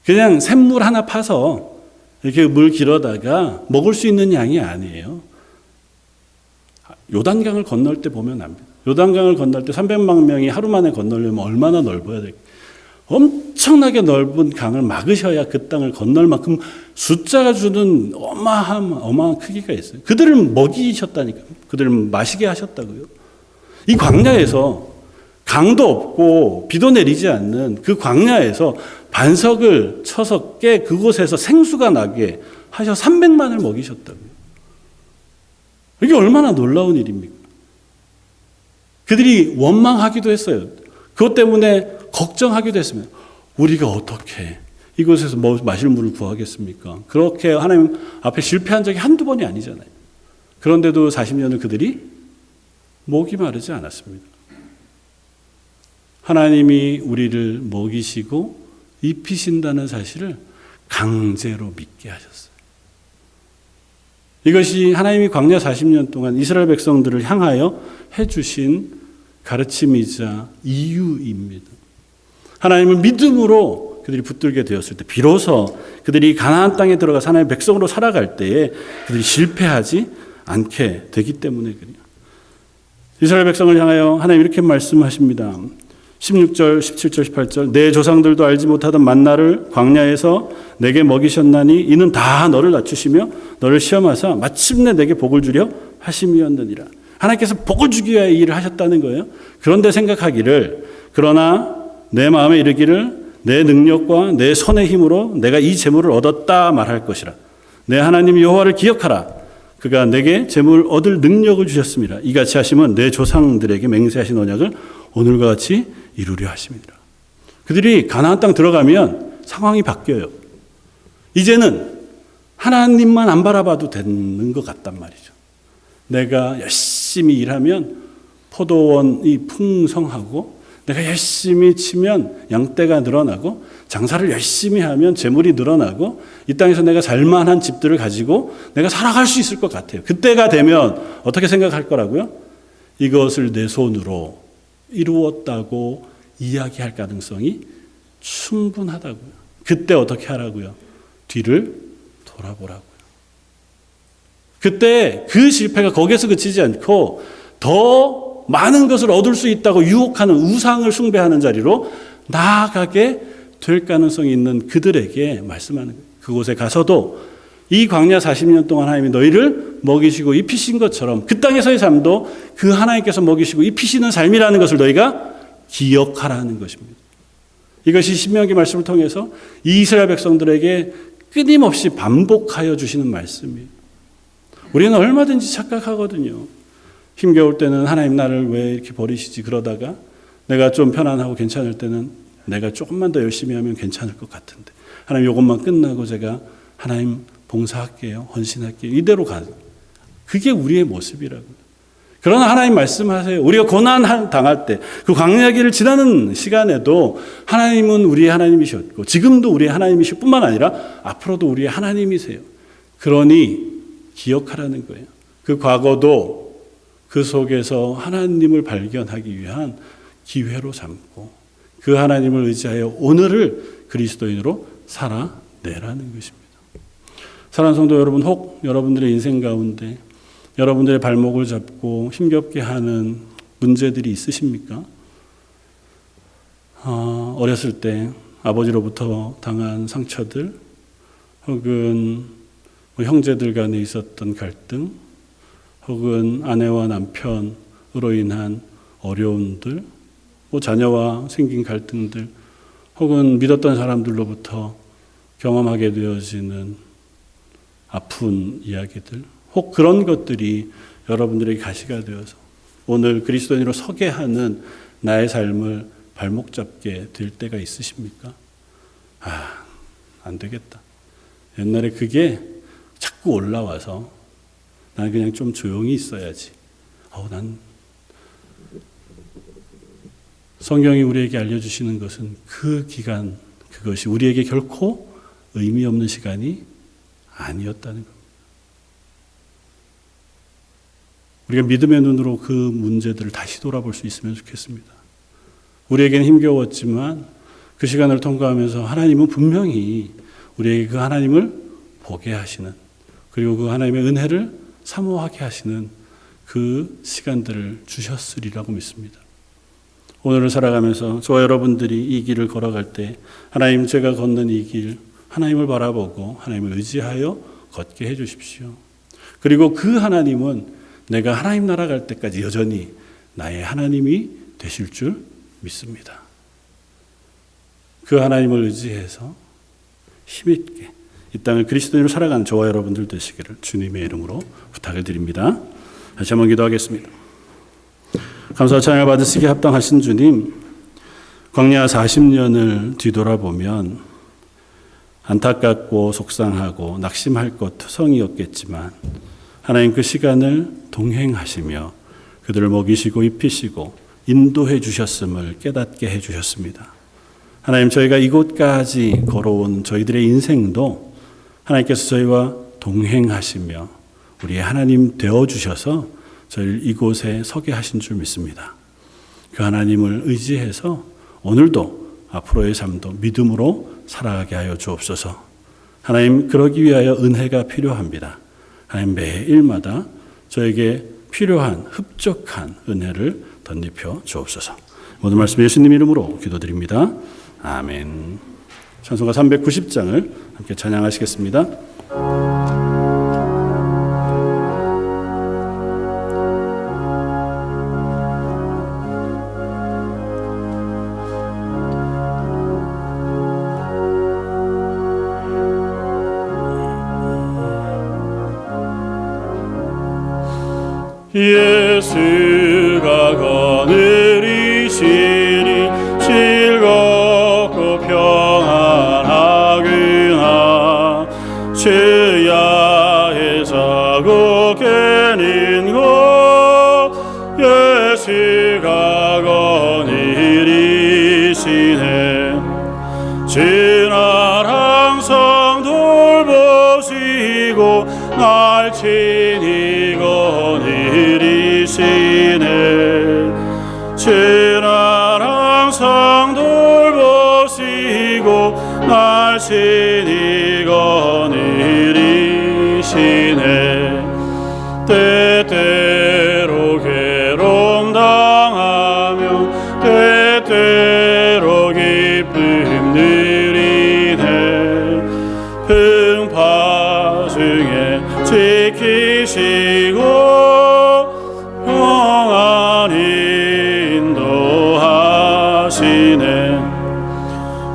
그냥 샘물 하나 파서 이렇게 물 길어다가 먹을 수 있는 양이 아니에요. 요단강을 건널 때 보면 압니다. 요단강을 건널 때 300만 명이 하루 만에 건너려면 얼마나 넓어야 될까요? 엄청나게 넓은 강을 막으셔야 그 땅을 건널 만큼 숫자가 주는 어마어마한 크기가 있어요. 그들을 먹이셨다니까요. 그들을 마시게 하셨다고요. 이 광야에서 강도 없고 비도 내리지 않는 그 광야에서 반석을 쳐서 깨 그곳에서 생수가 나게 하셔 300만을 먹이셨다고요. 이게 얼마나 놀라운 일입니까? 그들이 원망하기도 했어요. 그것 때문에 걱정하기도 했습니다. 우리가 어떻게 이곳에서 마실 물을 구하겠습니까? 그렇게 하나님 앞에 실패한 적이 한두 번이 아니잖아요. 그런데도 40년을 그들이 목이 마르지 않았습니다. 하나님이 우리를 먹이시고 입히신다는 사실을 강제로 믿게 하셨어요. 이것이 하나님이 광야 40년 동안 이스라엘 백성들을 향하여 해주신 가르침이자 이유입니다. 하나님을 믿음으로 그들이 붙들게 되었을 때 비로소 그들이 가나안 땅에 들어가서 하나님의 백성으로 살아갈 때에 그들이 실패하지 않게 되기 때문에 그래요. 이스라엘 백성을 향하여 하나님 이렇게 말씀하십니다. 16절, 17절, 18절 내 조상들도 알지 못하던 만나를 광야에서 내게 먹이셨나니 이는 다 너를 낮추시며 너를 시험하사 마침내 내게 복을 주려 하심이었느니라. 하나님께서 복을 주기 위하여 이 일을 하셨다는 거예요. 그런데 생각하기를 그러나 내 마음에 이르기를 내 능력과 내 손의 힘으로 내가 이 재물을 얻었다 말할 것이라. 내 하나님 여호와를 기억하라. 그가 내게 재물을 얻을 능력을 주셨습니다. 이같이 하시면 내 조상들에게 맹세하신 언약을 오늘과 같이 이루려 하심이니라. 그들이 가나안 땅 들어가면 상황이 바뀌어요. 이제는 하나님만 안 바라봐도 되는 것 같단 말이죠. 내가 열심히 일하면 포도원이 풍성하고 내가 열심히 치면 양떼가 늘어나고 장사를 열심히 하면 재물이 늘어나고 이 땅에서 내가 살만한 집들을 가지고 내가 살아갈 수 있을 것 같아요. 그때가 되면 어떻게 생각할 거라고요? 이것을 내 손으로 이루었다고 이야기할 가능성이 충분하다고요. 그때 어떻게 하라고요? 뒤를 돌아보라고요. 그때 그 실패가 거기에서 그치지 않고 더 많은 것을 얻을 수 있다고 유혹하는 우상을 숭배하는 자리로 나아가게 될 가능성이 있는 그들에게 말씀하는 거예요. 그곳에 가서도 이 광야 40년 동안 하나님이 너희를 먹이시고 입히신 것처럼 그 땅에서의 삶도 그 하나님께서 먹이시고 입히시는 삶이라는 것을 너희가 기억하라는 것입니다. 이것이 신명기 말씀을 통해서 이스라엘 백성들에게 끊임없이 반복하여 주시는 말씀이에요. 우리는 얼마든지 착각하거든요. 힘겨울 때는 하나님 나를 왜 이렇게 버리시지 그러다가 내가 좀 편안하고 괜찮을 때는 내가 조금만 더 열심히 하면 괜찮을 것 같은데 하나님 이것만 끝나고 제가 하나님 봉사할게요. 헌신할게요. 이대로 가요. 그게 우리의 모습이라고요. 그러나 하나님 말씀하세요. 우리가 고난 당할 때 그 광야길을 지나는 시간에도 하나님은 우리의 하나님이셨고 지금도 우리의 하나님이실 뿐만 아니라 앞으로도 우리의 하나님이세요. 그러니 기억하라는 거예요. 그 과거도 그 속에서 하나님을 발견하기 위한 기회로 삼고 그 하나님을 의지하여 오늘을 그리스도인으로 살아내라는 것입니다. 사랑하는 성도 여러분, 혹 여러분들의 인생 가운데 여러분들의 발목을 잡고 힘겹게 하는 문제들이 있으십니까? 어렸을 때 아버지로부터 당한 상처들, 혹은 형제들 간에 있었던 갈등, 혹은 아내와 남편으로 인한 어려움들, 자녀와 생긴 갈등들, 혹은 믿었던 사람들로부터 경험하게 되어지는 아픈 이야기들, 혹 그런 것들이 여러분들에게 가시가 되어서 오늘 그리스도인으로 서게 하는 나의 삶을 발목 잡게 될 때가 있으십니까? 안 되겠다. 옛날에 그게 자꾸 올라와서 나는 그냥 좀 조용히 있어야지. 난 성경이 우리에게 알려주시는 것은 그 기간, 그것이 우리에게 결코 의미 없는 시간이 아니었다는 겁니다. 우리가 믿음의 눈으로 그 문제들을 다시 돌아볼 수 있으면 좋겠습니다. 우리에게는 힘겨웠지만 그 시간을 통과하면서 하나님은 분명히 우리에게 그 하나님을 보게 하시는, 그리고 그 하나님의 은혜를 사모하게 하시는 그 시간들을 주셨으리라고 믿습니다. 오늘을 살아가면서 저와 여러분들이 이 길을 걸어갈 때 하나님, 제가 걷는 이 길 하나님을 바라보고 하나님을 의지하여 걷게 해 주십시오. 그리고 그 하나님은 내가 하나님 나라 갈 때까지 여전히 나의 하나님이 되실 줄 믿습니다. 그 하나님을 의지해서 힘있게 이 땅을 그리스도인으로 살아가는 저와 여러분들 되시기를 주님의 이름으로 부탁을 드립니다. 다시 한번 기도하겠습니다. 감사와 찬양을 받으시기에 합당하신 주님, 광야 40년을 뒤돌아보면 안타깝고 속상하고 낙심할 것 투성이었겠지만 하나님 그 시간을 동행하시며 그들을 먹이시고 입히시고 인도해 주셨음을 깨닫게 해 주셨습니다. 하나님, 저희가 이곳까지 걸어온 저희들의 인생도 하나님께서 저희와 동행하시며 우리의 하나님 되어주셔서 저희를 이곳에 서게 하신 줄 믿습니다. 그 하나님을 의지해서 오늘도 앞으로의 삶도 믿음으로 살아가게 하여 주옵소서. 하나님, 그러기 위하여 은혜가 필요합니다. 하나님, 매일마다 저에게 필요한 흡족한 은혜를 덧입혀 주옵소서. 모든 말씀 예수님 이름으로 기도드립니다. 아멘. 찬송가 390장을 함께 찬양하시겠습니다. 예수가 거느리시니 즐겁고 평안하구나. 죄야의 자고 깨는 것 예수가 거느리시네. 주날 항상 돌보시고 날 친히 거느리시네. 주날 항상 돌보시고 날 친히 거느리시네. 때때로 괴로움 당하며 때때로 기쁨 누리네. 풍파 중에 지키시고 평안히 인도하시네.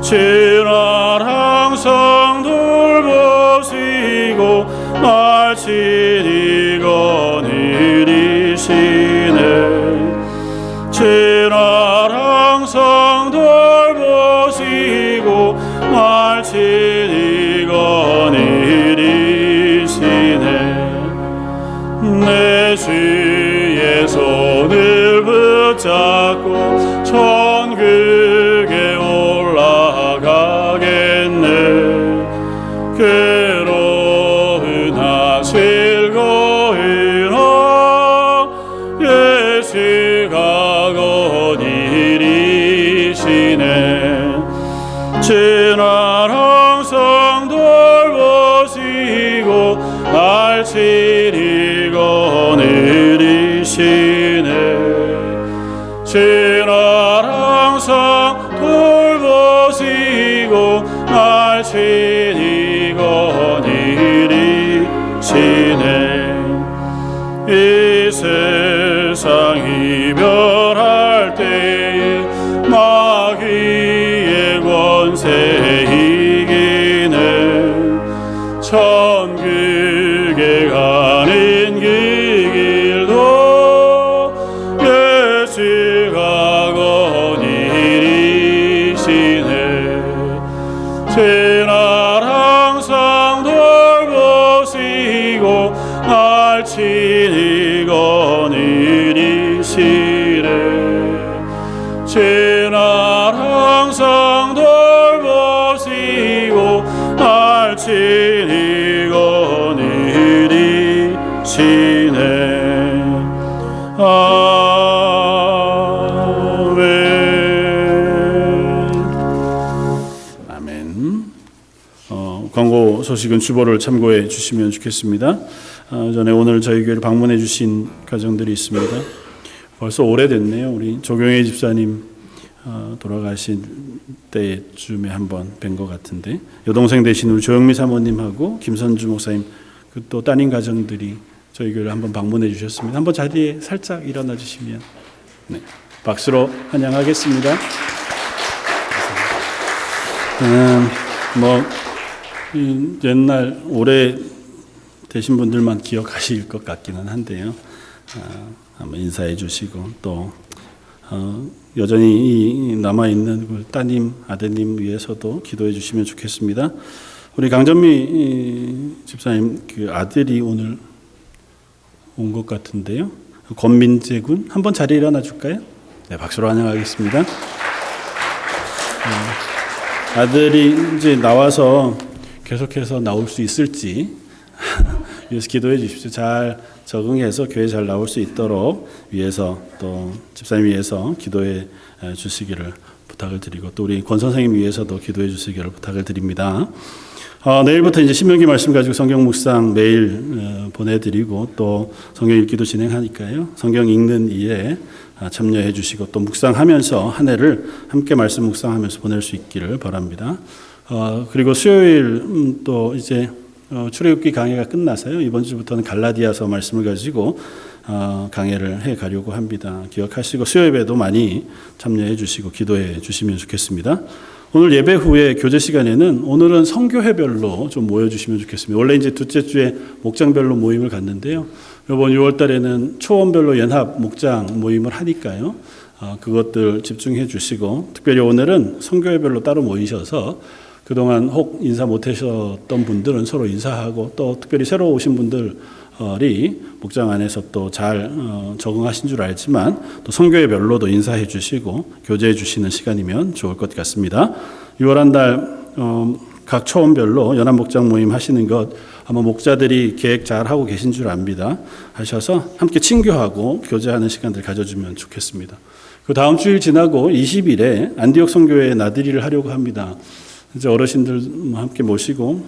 주날 항상 돌보시고 날 친히 거느리시네. 주날 항상 돌보시고 날 친히 거느리시네. 내 주의 손을 붙잡고 천국에 올라가겠네. 괴로우나 즐거우나 예수가 거느리시네. 주날 항상 돌보시고 날 친히 거느리시네. 주날 항상 돌보시고 날 친히 거니리시네. 이 세상 이별할 때에 마귀의 권세 이기네. 천국에 가는 그 길도 예수가 거니리시네. 주날 항상 돌보시고 날 친히 거니리시네. 주날 항상 돌보시고 날 친히 거니리시네. 아멘. 광고 소식은 주보를 참고해 주시면 좋겠습니다. 전에 오늘 저희 교회를 방문해 주신 가정들이 있습니다. 벌써 오래됐네요. 우리 조경혜 집사님 돌아가신 때쯤에 한번 뵌 것 같은데, 여동생 되신 우리 조영미 사모님하고 김선주 목사님 그 또 따님 가정들이 저희 교회를 한번 방문해 주셨습니다. 한번 자리에 살짝 일어나 주시면, 네, 박수로 환영하겠습니다. 옛날 오래 되신 분들만 기억하실 것 같기는 한데요. 한번 인사해 주시고 또 여전히 남아 있는 그 따님 아드님 위해서도 기도해 주시면 좋겠습니다. 우리 강전미 집사님 그 아들이 오늘 온 것 같은데요. 권민재 군 한번 자리에 일어나 줄까요? 네, 박수로 환영하겠습니다. 아들이 이제 나와서 계속해서 나올 수 있을지 위해서 기도해 주십시오. 잘 적응해서 교회 잘 나올 수 있도록 위해서, 또 집사님 위해서 기도해 주시기를 부탁을 드리고, 또 우리 권 선생님 위해서도 기도해 주시기를 부탁을 드립니다. 내일부터 이제 신명기 말씀 가지고 성경 묵상 매일 보내드리고, 또 성경 읽기도 진행하니까요. 성경 읽는 일에 참여해 주시고, 또 묵상하면서 한 해를 함께 말씀 묵상하면서 보낼 수 있기를 바랍니다. 그리고 수요일 또 이제 출애굽기 강해가 끝나서요. 이번 주부터는 갈라디아서 말씀을 가지고 강해를 해 가려고 합니다. 기억하시고 수요 예배도 많이 참여해 주시고 기도해 주시면 좋겠습니다. 오늘 예배 후에 교제 시간에는 오늘은 선교회별로 좀 모여주시면 좋겠습니다. 원래 이제 둘째 주에 목장별로 모임을 갖는데요. 이번 6월 달에는 초원별로 연합 목장 모임을 하니까요. 그것들 집중해 주시고, 특별히 오늘은 선교회별로 따로 모이셔서 그동안 혹 인사 못하셨던 분들은 서로 인사하고, 또 특별히 새로 오신 분들이 목장 안에서 또 잘 적응하신 줄 알지만 또 선교회별로도 인사해 주시고 교제해 주시는 시간이면 좋을 것 같습니다. 6월 한 달 각 초원별로 연합 목장 모임 하시는 것 아마 목자들이 계획 잘 하고 계신 줄 압니다. 하셔서 함께 친교하고 교제하는 시간들 가져주면 좋겠습니다. 그 다음 주일 지나고 20일에 안디옥 선교회 나들이를 하려고 합니다. 이제 어르신들 함께 모시고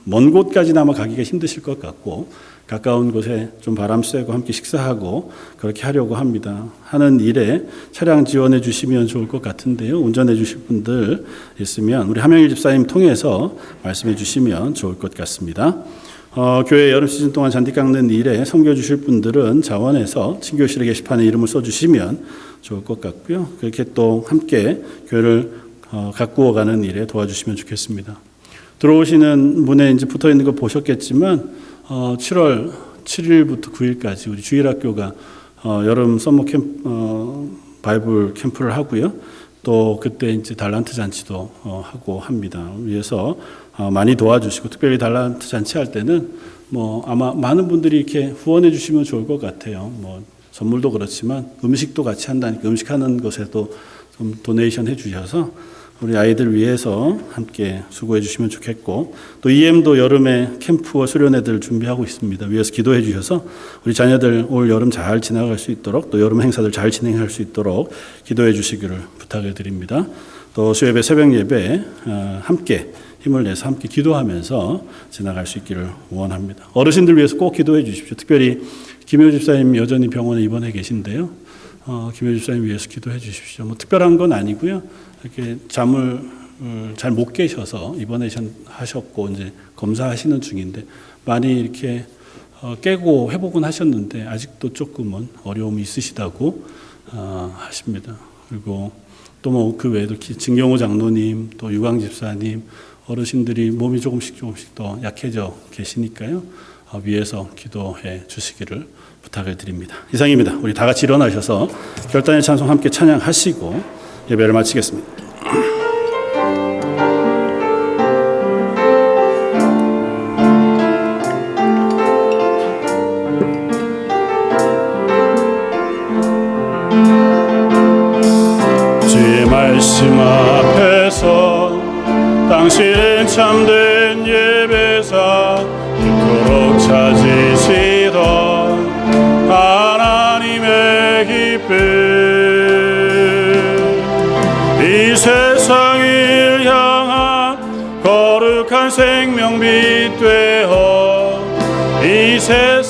먼 곳까지는 아마 가기가 힘드실 것 같고, 가까운 곳에 좀 바람 쐬고 함께 식사하고 그렇게 하려고 합니다. 하는 일에 차량 지원해 주시면 좋을 것 같은데요. 운전해 주실 분들 있으면 우리 함영일 집사님 통해서 말씀해 주시면 좋을 것 같습니다. 교회 여름 시즌 동안 잔디 깎는 일에 섬겨 주실 분들은 자원해서 친교실에 게시판에 이름을 써주시면 좋을 것 같고요. 그렇게 또 함께 교회를 가꾸어 가는 일에 도와주시면 좋겠습니다. 들어오시는 문에 이제 붙어 있는 거 보셨겠지만 7월 7일부터 9일까지 우리 주일학교가 여름 서머 바이블 캠프를 하고요. 또 그때 이제 달란트 잔치도 하고 합니다. 위해서 많이 도와주시고, 특별히 달란트 잔치 할 때는 아마 많은 분들이 이렇게 후원해 주시면 좋을 것 같아요. 선물도 그렇지만 음식도 같이 한다니까 음식하는 것에도 좀 도네이션 해 주셔서 우리 아이들 위해서 함께 수고해 주시면 좋겠고, 또 EM도 여름에 캠프와 수련회들 준비하고 있습니다. 위해서 기도해 주셔서 우리 자녀들 올 여름 잘 지나갈 수 있도록, 또 여름 행사들 잘 진행할 수 있도록 기도해 주시기를 부탁을 드립니다. 또 수요예배, 새벽 예배 함께 힘을 내서 함께 기도하면서 지나갈 수 있기를 원합니다. 어르신들 위해서 꼭 기도해 주십시오. 특별히 김효 집사님 여전히 병원에 입원해 계신데요. 김효 집사님 위해서 기도해 주십시오. 뭐 특별한 건 아니고요. 이렇게 잠을 잘 못 깨셔서 입원하셨고 이제 검사하시는 중인데 많이 이렇게 깨고 회복은 하셨는데 아직도 조금은 어려움이 있으시다고 하십니다. 그리고 또 뭐 그 외에도 진경호 장로님, 또 유광 집사님, 어르신들이 몸이 조금씩 더 약해져 계시니까요. 위에서 기도해 주시기를 부탁을 드립니다. 이상입니다. 우리 다 같이 일어나셔서 결단의 찬송 함께 찬양하시고 예배를 마치겠습니다. 주의 말씀 앞에서 당신은 참된 예배사 그토록 찾으시던 하나님의 기쁨 이 세상을 향한 거룩한 생명빛 되어 이 세상